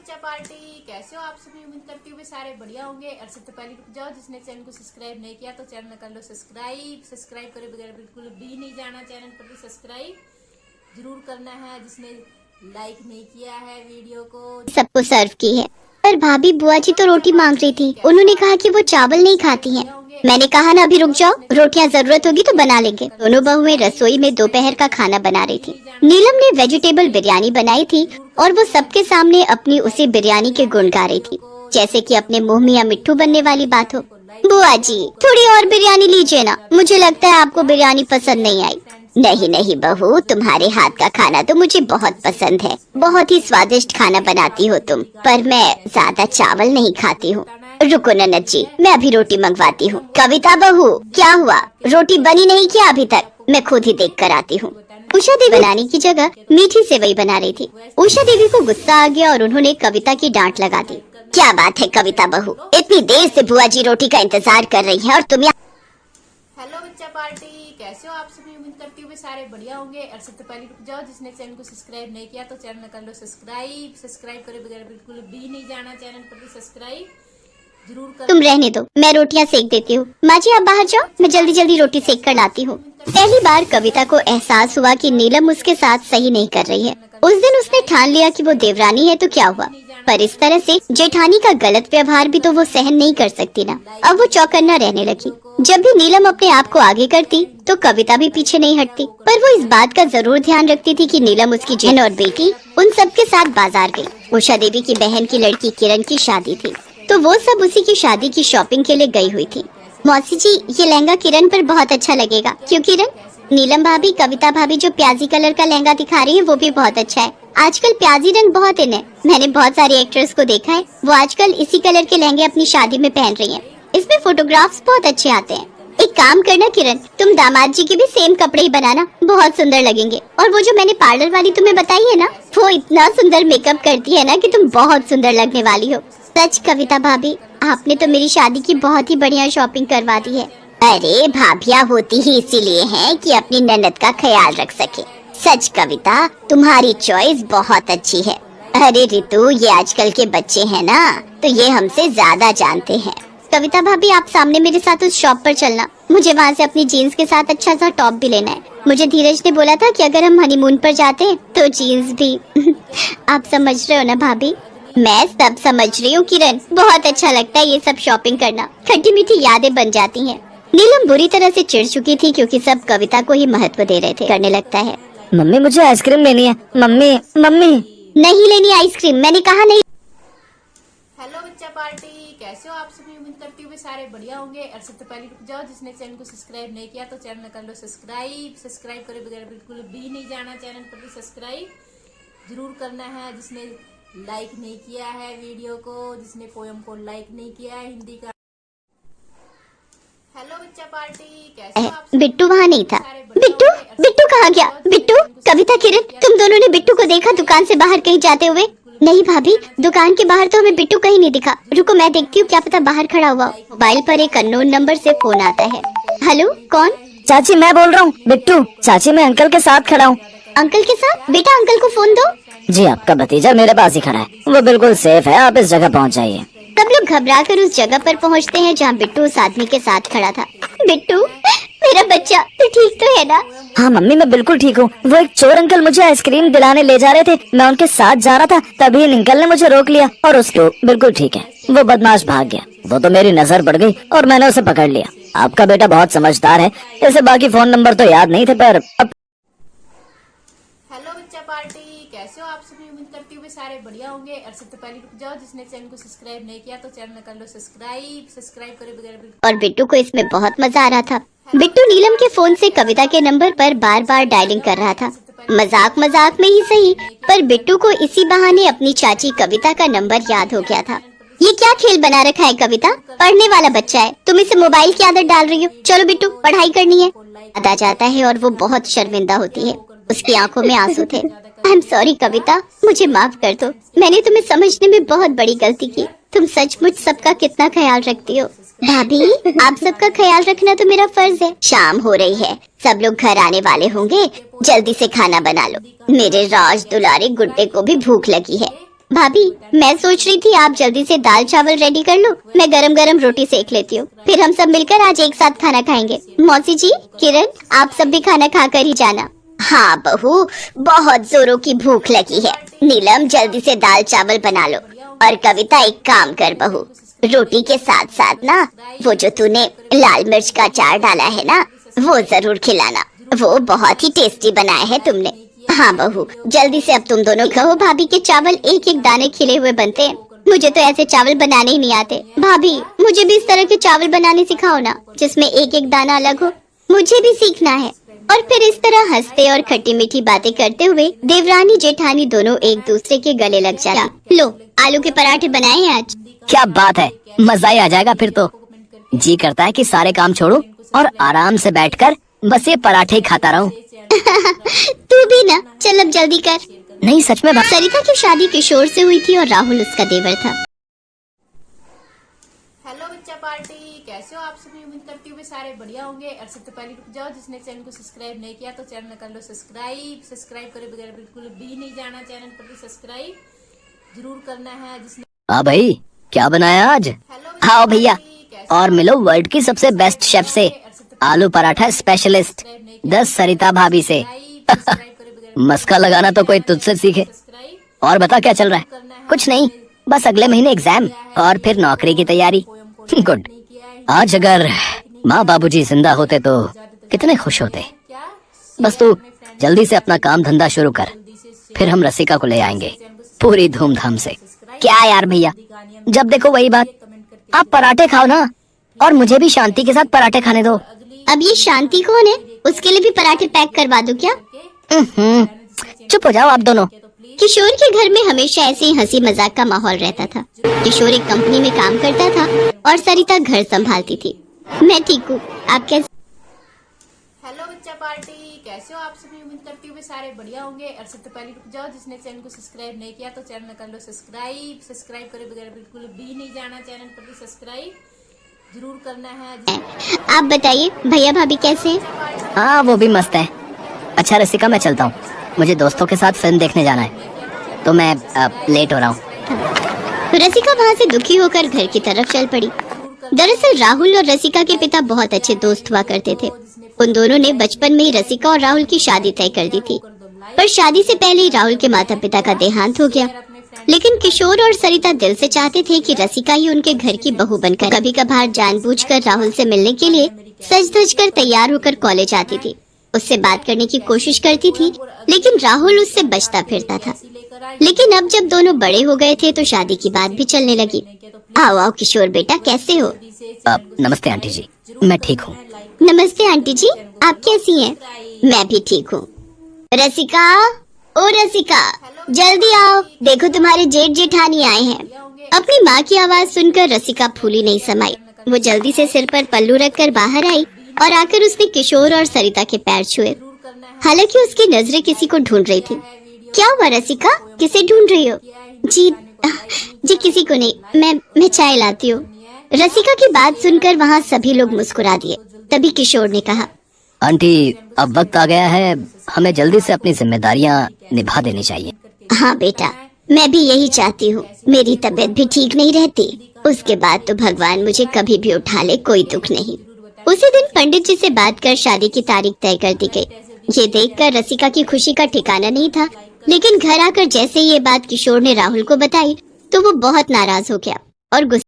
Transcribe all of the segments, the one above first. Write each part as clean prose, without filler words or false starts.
बच्चा पार्टी, कैसे हो आप सभी। उम्मीद करती हूँ सारे बढ़िया होंगे। और सबसे पहले रुक जाओ, जिसने चैनल को सब्सक्राइब नहीं किया तो चैनल कर लो सब्सक्राइब करे बगैर बिल्कुल भी नहीं जाना। चैनल पर भी सब्सक्राइब जरूर करना है। जिसने लाइक नहीं किया है वीडियो को, सबको सर्व की है। पर भाभी बुआ जी तो रोटी मांग रही थी। उन्होंने कहा कि वो चावल नहीं खाती हैं। मैंने कहा ना अभी रुक जाओ, रोटियां जरूरत होगी तो बना लेंगे। दोनों बहुएं रसोई में दोपहर का खाना बना रही थी। नीलम ने वेजिटेबल बिरयानी बनाई थी और वो सबके सामने अपनी उसी बिरयानी के गुण गा रही थी, जैसे कि अपने मुंह में या मिट्ठू बनने वाली बात हो। बुआ जी थोड़ी और बिरयानी लीजिए ना, मुझे लगता है आपको बिरयानी पसंद नहीं आई। नहीं नहीं बहू, तुम्हारे हाथ का खाना तो मुझे बहुत पसंद है। बहुत ही स्वादिष्ट खाना बनाती हो तुम, पर मैं ज्यादा चावल नहीं खाती हूँ। रुको ननद जी, मैं अभी रोटी मंगवाती हूँ। कविता बहू, क्या हुआ? रोटी बनी नहीं क्या अभी तक? मैं खुद ही देख कर आती हूँ। उषा देवी बनाने की जगह मीठी सेवई बना रही थी। उषा देवी को गुस्सा आ गया और उन्होंने कविता की डांट लगा दी। क्या बात है कविता बहू, इतनी देर से बुआ जी रोटी का इंतजार कर रही हैं और तुम यहाँ। हेलो बच्चा पार्टी, कैसे हो आप सभी। उम्मीद करती हूँ सारे बढ़िया होंगे। और सबसे पहले रुक जाओ, जिसने चैनल को सब्सक्राइब नहीं किया तो चैनल कर लो सब्सक्राइब करे बगैर बिल्कुल भी नहीं जाना। चैनल पर भी सब्सक्राइब जरूर कर। तुम रहने दो, मैं रोटियां सेक देती हूँ। माँ जी आप बाहर जाओ, मैं जल्दी जल्दी रोटी सेक कर लाती हूँ। पहली बार कविता को एहसास हुआ कि नीलम उसके साथ सही नहीं कर रही है। उस दिन उसने ठान लिया कि वो देवरानी है तो क्या हुआ, पर इस तरह से जेठानी का गलत व्यवहार भी तो वो सहन नहीं कर सकती ना। अब वो चौकन्ना रहने लगी। जब भी नीलम अपने आप को आगे करती तो कविता भी पीछे नहीं हटती, पर वो इस बात का जरूर ध्यान रखती थी कि नीलम उसकी बहन और बेटी उन सबके साथ बाजार गई। उषा देवी की बहन की लड़की किरण की शादी थी, तो वो सब उसी की शादी की शॉपिंग के लिए गई हुई थी। मौसी जी ये लहंगा किरण पर बहुत अच्छा लगेगा। क्यों किरण? नीलम भाभी, कविता भाभी जो प्याजी कलर का लहंगा दिखा रही है वो भी बहुत अच्छा है। आजकल प्याजी रंग बहुत इन है। मैंने बहुत सारी एक्ट्रेस को देखा है, वो आजकल इसी कलर के लहंगे अपनी शादी में पहन रही हैं। इसमें फोटोग्राफ्स बहुत अच्छे आते हैं। एक काम करना किरण, तुम दामाद जी के भी सेम कपड़े ही बनाना, बहुत सुंदर लगेंगे। और वो जो मैंने पार्लर वाली तुम्हें बताई है ना, वो इतना सुंदर मेकअप करती है ना कि तुम बहुत सुंदर लगने वाली हो। सच कविता भाभी, आपने तो मेरी शादी की बहुत ही बढ़िया शॉपिंग करवा दी है। अरे भाभियाँ होती ही इसीलिए हैं कि अपनी ननद का ख्याल रख सके। सच कविता, तुम्हारी चॉइस बहुत अच्छी है। अरे रितु, ये आजकल के बच्चे हैं ना, तो ये हमसे ज्यादा जानते हैं। कविता भाभी आप सामने मेरे साथ उस शॉप पर चलना, मुझे वहाँ से अपनी जीन्स के साथ अच्छा सा टॉप भी लेना है। मुझे धीरज ने बोला था कि अगर हम हनीमून पर जाते हैं तो जीन्स भी आप समझ रहे हो ना भाभी? मैं सब समझ रही हूँ किरण, बहुत अच्छा लगता है ये सब शॉपिंग करना, खट्टी मीठी यादें बन जाती हैं। नीलम बुरी तरह से चिढ़ चुकी थी क्योंकि सब कविता को ही महत्व दे रहे थे। करने लगता है, मम्मी मुझे आइसक्रीम लेनी है। मम्मी मम्मी नहीं लेनी आइसक्रीम, मैंने कहा नहीं। हेलो बच्चा पार्टी, कैसे हो आप सभी। उम्मीद करती हूँ सारे बढ़िया होंगे। और सबसे पहले रुक जाओ, जिसने चैनल को सब्सक्राइब नहीं किया तो चैनल कर लो सब्सक्राइब करे बगैर बिल्कुल भी नहीं जाना। चैनल पर भी सब्सक्राइब जरूर करना है। जिसने लाइक नहीं किया है वीडियो को, जिसने पोयम को लाइक नहीं किया है हिंदी का। हेलो बच्चा पार्टी, कैसे हो आप। बिट्टू वहाँ नहीं था। बिट्टू बिट्टू कहाँ गया? बिट्टू, कविता, किरण, तुम दोनों ने बिट्टू को देखा दुकान से बाहर कहीं जाते हुए? नहीं भाभी, दुकान के बाहर तो हमें बिट्टू कहीं नहीं दिखा। रुको मैं देखती हूँ, क्या पता बाहर खड़ा हुआ। मोबाइल पर एक अननोन नंबर से फोन आता है। हेलो, कौन? चाची मैं बोल रहा हूँ। बिट्टू चाची, मैं अंकल के साथ खड़ा हूँ। अंकल के साथ? बेटा अंकल को फोन दो। जी आपका भतीजा मेरे पास ही खड़ा है, वो बिल्कुल सेफ है, आप इस जगह पहुँच जाइए। सब लोग घबरा कर उस जगह पर पहुंचते हैं जहां बिट्टू उस आदमी के साथ खड़ा था। बिट्टू मेरा बच्चा, तू ठीक तो है ना? हाँ मम्मी मैं बिल्कुल ठीक हूँ। वो एक चोर अंकल मुझे आइसक्रीम दिलाने ले जा रहे थे, मैं उनके साथ जा रहा था, तभी इन अंकल ने मुझे रोक लिया और उसको बिल्कुल ठीक है। वो बदमाश भाग गया, वो तो मेरी नजर पड़ गई और मैंने उसे पकड़ लिया। आपका बेटा बहुत समझदार है, इसे बाकी फोन नंबर तो याद नहीं थे पर हेलो बच्चा पार्टी, कैसे हो आप सभी। उम्मीद करती हूँ सारे बढ़िया होंगे। और सबसे पहले रुक जाओ, जिसने चैनल को सब्सक्राइब नहीं किया तो चैनल कर लो सब्सक्राइब करे बगैर बिल्कुल। और बिट्टू को इसमें बहुत मजा आ रहा था। बिट्टू नीलम के फोन से कविता के नंबर पर बार बार डायलिंग कर रहा था। मजाक मजाक में ही सही, पर बिट्टू को इसी बहाने अपनी चाची कविता का नंबर याद हो गया था। ये क्या खेल बना रखा है कविता? पढ़ने वाला बच्चा है, तुम इसे मोबाइल की आदत डाल रही हो। चलो बिट्टू, पढ़ाई करनी है। याद आ जाता है और वो बहुत शर्मिंदा होती है। उसकी आंखों में आंसू थे। आई एम सॉरी कविता, मुझे माफ कर दो, मैंने तुम्हें समझने में बहुत बड़ी गलती की। तुम सचमुच सबका कितना ख्याल रखती हो। भाभी, आप सबका ख्याल रखना तो मेरा फर्ज है। शाम हो रही है, सब लोग घर आने वाले होंगे, जल्दी से खाना बना लो। मेरे राज दुलारे गुड्डे को भी भूख लगी है। भाभी, मैं सोच रही थी आप जल्दी से दाल चावल रेडी कर लो, मैं गरम गरम रोटी सेक लेती हूँ, फिर हम सब मिलकर आज एक साथ खाना खाएंगे। मौसी जी, किरण, आप सब भी खाना खा कर ही जाना। हाँ बहू, बहुत जोरों की भूख लगी है। नीलम, जल्दी से दाल चावल बना लो। और कविता, एक काम कर बहू, रोटी के साथ साथ ना वो जो तूने लाल मिर्च का अचार डाला है ना, वो जरूर खिलाना, वो बहुत ही टेस्टी बनाया है तुमने। हाँ बहू, जल्दी से अब तुम दोनों कहो भाभी के चावल एक एक दाने खिले हुए बनते हैं। मुझे तो ऐसे चावल बनाने ही नहीं आते। भाभी, मुझे भी इस तरह के चावल बनाने सिखाओ ना, जिसमें एक एक दाना अलग हो। मुझे भी सीखना है। और फिर इस तरह हंसते और खट्टी मीठी बातें करते हुए देवरानी जेठानी दोनों एक दूसरे के गले लग जाते। लो, आलू के पराठे बनाए हैं आज। क्या बात है, मजा ही आ जाएगा फिर तो। जी करता है कि सारे काम छोड़ो और आराम से बैठकर बस ये पराठे ही खाता रहूं। तू भी ना, चल अब जल्दी कर। नहीं, सच में सरिता की शादी किशोर से हुई थी और राहुल उसका देवर था। हेलो बच्चा पार्टी, कैसे हो आप सभी? उम्मीद करती हूँ सारे बढ़िया होंगे। और सबसे पहले रुक जाओ, जिसने चैनल को सब्सक्राइब नहीं किया तो चैनल कर लो सब्सक्राइब करे बगैर बिल्कुल भी नहीं जाना। चैनल पर सब्सक्राइब जरूर करना है। जिसने हाँ भाई, क्या बनाया आज? आओ भैया और मिलो वर्ल्ड की सबसे बेस्ट शेफ से, आलू पराठा स्पेशलिस्ट 10 सरिता भाभी से। मस्का लगाना तो कोई तुझसे सीखे। और बता क्या चल रहा है? कुछ नहीं, बस अगले महीने एग्जाम और फिर नौकरी की तैयारी। गुड। आज अगर माँ बाबूजी जिंदा होते तो कितने खुश होते। बस तू जल्दी से अपना काम धंधा शुरू कर, फिर हम रसिका को ले आएंगे पूरी धूमधाम से। क्या यार भैया, जब देखो वही बात। आप पराठे खाओ ना, और मुझे भी शांति के साथ पराठे खाने दो। अब ये शांति कौन है? उसके लिए भी पराठे पैक करवा दूं क्या? चुप हो जाओ आप दोनों। किशोर के घर में हमेशा ऐसे ही हंसी मजाक का माहौल रहता था। किशोर एक कंपनी में काम करता था और सरिता घर संभालती थी। मैं ठीक हूँ, आप कैसे? हेलो बच्चा पार्टी, कैसे हो आप सभी? उम्मीद करती हूँ सारे बढ़िया होंगे। और सबसे पहले रुक जाओ, जिसने चैनल को सब्सक्राइब नहीं किया तो चैनल कर लो सब्सक्राइब करे बगैर बिल्कुल भी नहीं जाना। चैनल पर सब्सक्राइब जरूर करना है। आप बताइए, भैया भाभी कैसे हैं? हाँ, वो भी मस्त है। अच्छा रसिका, मैं चलता हूँ, मुझे दोस्तों के साथ फिल्म देखने जाना है, तो मैं लेट हो रहा हूँ। रसिका वहाँ से दुखी होकर घर की तरफ चल पड़ी। दरअसल राहुल और रसिका के पिता बहुत अच्छे दोस्त हुआ करते थे। उन दोनों ने बचपन में ही रसिका और राहुल की शादी तय कर दी थी, पर शादी से पहले ही राहुल के माता पिता का देहांत हो गया। लेकिन किशोर और सरिता दिल से चाहते थे कि रसिका ही उनके घर की बहू बनकर कभी कभार जानबूझकर राहुल से मिलने के लिए सज धज कर तैयार होकर कॉलेज आती थी, उससे बात करने की कोशिश करती थी, लेकिन राहुल उससे बचता फिरता था। लेकिन अब जब दोनों बड़े हो गए थे तो शादी की बात भी चलने लगी। आओ आओ किशोर बेटा, कैसे हो? नमस्ते आंटी जी, मैं ठीक हूँ। नमस्ते आंटी जी, आप कैसी हैं? मैं भी ठीक हूँ। रसिका, ओ रसिका, जल्दी आओ, देखो तुम्हारे जेठ जेठानी आए हैं। अपनी माँ की आवाज सुनकर रसिका फूली नहीं समाई। वो जल्दी से सिर पर पल्लू रखकर बाहर आई और आकर उसने किशोर और सरिता के पैर छुए। हालांकि उसकी नजरें किसी को ढूंढ रही थी। क्या हुआ रसिका, किसे ढूंढ रही हो? जी किसी को नहीं, मैं चाय लाती हूँ। रसिका की बात सुनकर वहाँ सभी लोग मुस्कुरा दिए। तभी किशोर ने कहा, आंटी, अब वक्त आ गया है, हमें जल्दी से अपनी जिम्मेदारियाँ निभा देनी चाहिए। हाँ बेटा, मैं भी यही चाहती हूँ। मेरी तबीयत भी ठीक नहीं रहती, उसके बाद तो भगवान मुझे कभी भी उठा ले, कोई दुख नहीं। उसी दिन पंडित जी से बात कर शादी की तारीख तय कर दी गई। ये देखकर रसिका की खुशी का ठिकाना नहीं था, लेकिन घर आकर जैसे ये बात किशोर ने राहुल को बताई तो वो बहुत नाराज हो गया और गुस्सा।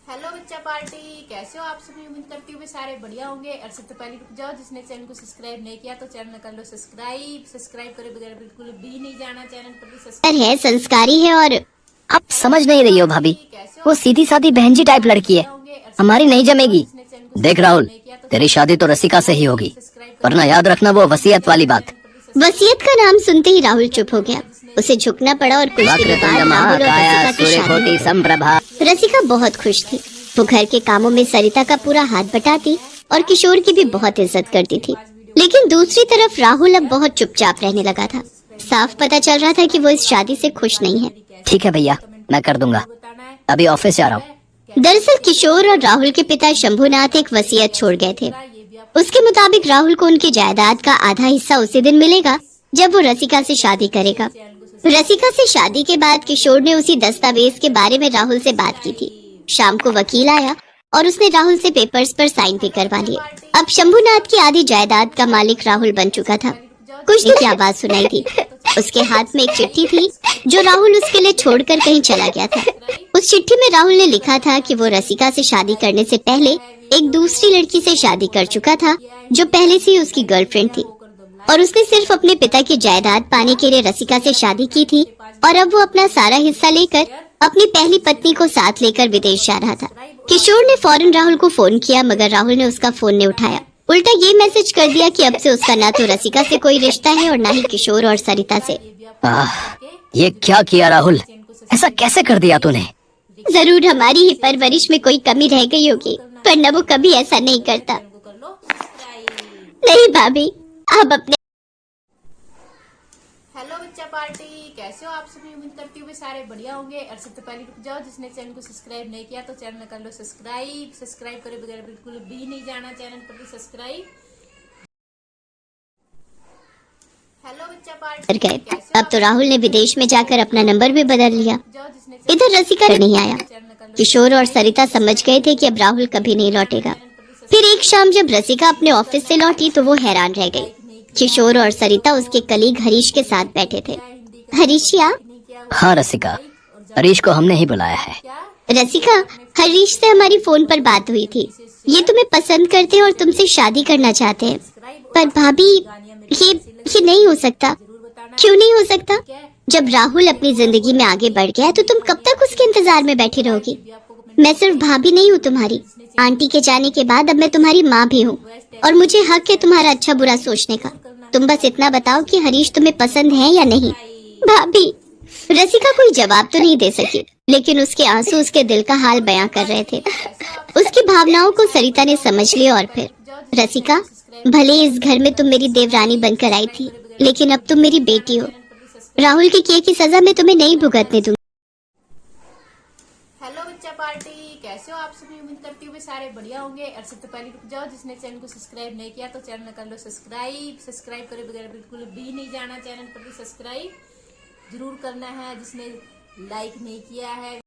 हेलो बच्चा पार्टी, कैसे हो आप सभी? उम्मीद करती हूँ सारे बढ़िया होंगे। और सबसे पहले रुक जाओ, जिसने चैनल को सब्सक्राइब नहीं किया तो चैनल कर लो सब्सक्राइब करे बगैर बिल्कुल भी नहीं जाना। चैनल पर सब्सक्राइब है, संस्कारी है और आप समझ नहीं रही हो भाभी, वो सीधी सादी बहन जी टाइप लड़की है, हमारी नहीं जमेगी। देख राहुल, तेरी शादी तो रसिका से ही होगी, वरना याद रखना वो वसीयत वाली बात। वसीयत का नाम सुनते ही राहुल चुप हो गया। उसे झुकना पड़ा और कुछ देर बाद राहुल और रसिका की शादी। रसिका बहुत खुश थी। वो घर के कामों में सरिता का पूरा हाथ बटाती और किशोर की भी बहुत इज्जत करती थी। लेकिन दूसरी तरफ राहुल अब बहुत चुपचाप रहने लगा था। साफ पता चल रहा था कि वो इस शादी से खुश नहीं है। ठीक है भैया, मैं कर दूंगा, अभी ऑफिस जा रहा हूँ। दरअसल किशोर और राहुल के पिता शंभुनाथ एक वसीयत छोड़ गए थे। उसके मुताबिक राहुल को उनकी जायदाद का आधा हिस्सा उसी दिन मिलेगा जब वो रसिका से शादी करेगा। रसिका से शादी के बाद किशोर ने उसी दस्तावेज के बारे में राहुल से बात की थी। शाम को वकील आया और उसने राहुल से पेपर्स पर साइन भी करवा लिए। अब शंभुनाथ की आधी जायदाद का मालिक राहुल बन चुका था। कुछ दिन की आवाज सुनाई थी। उसके हाथ में एक चिट्ठी थी जो राहुल उसके लिए छोड़कर कहीं चला गया था। उस चिट्ठी में राहुल ने लिखा था कि वो रसिका से शादी करने से पहले एक दूसरी लड़की से शादी कर चुका था जो पहले से ही उसकी गर्लफ्रेंड थी, और उसने सिर्फ अपने पिता की जायदाद पाने के लिए रसिका से शादी की थी, और अब वो अपना सारा हिस्सा लेकर अपनी पहली पत्नी को साथ लेकर विदेश जा रहा था। किशोर ने फौरन राहुल को फोन किया, मगर राहुल ने उसका फोन नहीं उठाया। उल्टा ये मैसेज कर दिया कि अब से उसका ना तो रसिका से कोई रिश्ता है और ना ही किशोर और सरिता से। ये क्या किया राहुल, ऐसा कैसे कर दिया तूने? जरूर हमारी ही परवरिश में कोई कमी रह गई होगी, वरना वो कभी ऐसा नहीं करता। नहीं भाभी, आप अपने हेलो बच्चा पार्टी, कैसे हो आप सभी? उम्मीद करती हूँ सारे बढ़िया होंगे। और सबसे पहले रुक जाओ, जिसने चैनल को सब्सक्राइब नहीं किया तो चैनल कर लो सब्सक्राइब करे बगैर बिल्कुल भी नहीं जाना, चैनल पर भी सब्सक्राइब। हेलो बच्चा पार्टी, कर गए। अब तो राहुल ने विदेश में जाकर अपना नंबर भी बदल लिया। इधर रसिका नहीं आया। किशोर और सरिता समझ गए थे कि अब राहुल कभी नहीं लौटेगा। फिर एक शाम जब रसिका अपने ऑफिस से लौटी तो वो हैरान रह गई। किशोर और सरिता उसके कलीग हरीश के साथ बैठे थे। हरीशिया? हाँ रसिका, हरीश को हमने ही बुलाया है। रसिका, हरीश से हमारी फोन पर बात हुई थी। ये तुम्हें पसंद करते हैं और तुमसे शादी करना चाहते हैं। पर भाभी, ये नहीं हो सकता। क्यों नहीं हो सकता? जब राहुल अपनी जिंदगी में आगे बढ़ गया है तो तुम कब तक उसके इंतजार में बैठी रहोगी? मैं सिर्फ भाभी नहीं हूँ तुम्हारी, आंटी के जाने के बाद अब मैं तुम्हारी माँ भी हूँ, और मुझे हक है तुम्हारा अच्छा बुरा सोचने का। तुम बस इतना बताओ कि हरीश तुम्हें पसंद है या नहीं। भाभी, रसिका कोई जवाब तो नहीं दे सकी, लेकिन उसके आंसू उसके दिल का हाल बयां कर रहे थे। उसकी भावनाओं को सरिता ने समझ लिया और फिर, रसिका, भले इस घर में तुम मेरी देवरानी बनकर आई थी, लेकिन अब तुम मेरी बेटी हो। राहुल के किए की सजा मैं तुम्हें नहीं भुगतने दूंगी। हेलो बच्चा पार्टी, कैसे हो आप सभी? उम्मीद करती हूँ सारे बढ़िया होंगे। और सबसे पहले रुक जाओ, जिसने चैनल को सब्सक्राइब नहीं किया तो चैनल कर लो सब्सक्राइब करे बगैर बिल्कुल भी नहीं जाना, चैनल पर भी सब्सक्राइब जरूर करना है। जिसने लाइक नहीं किया है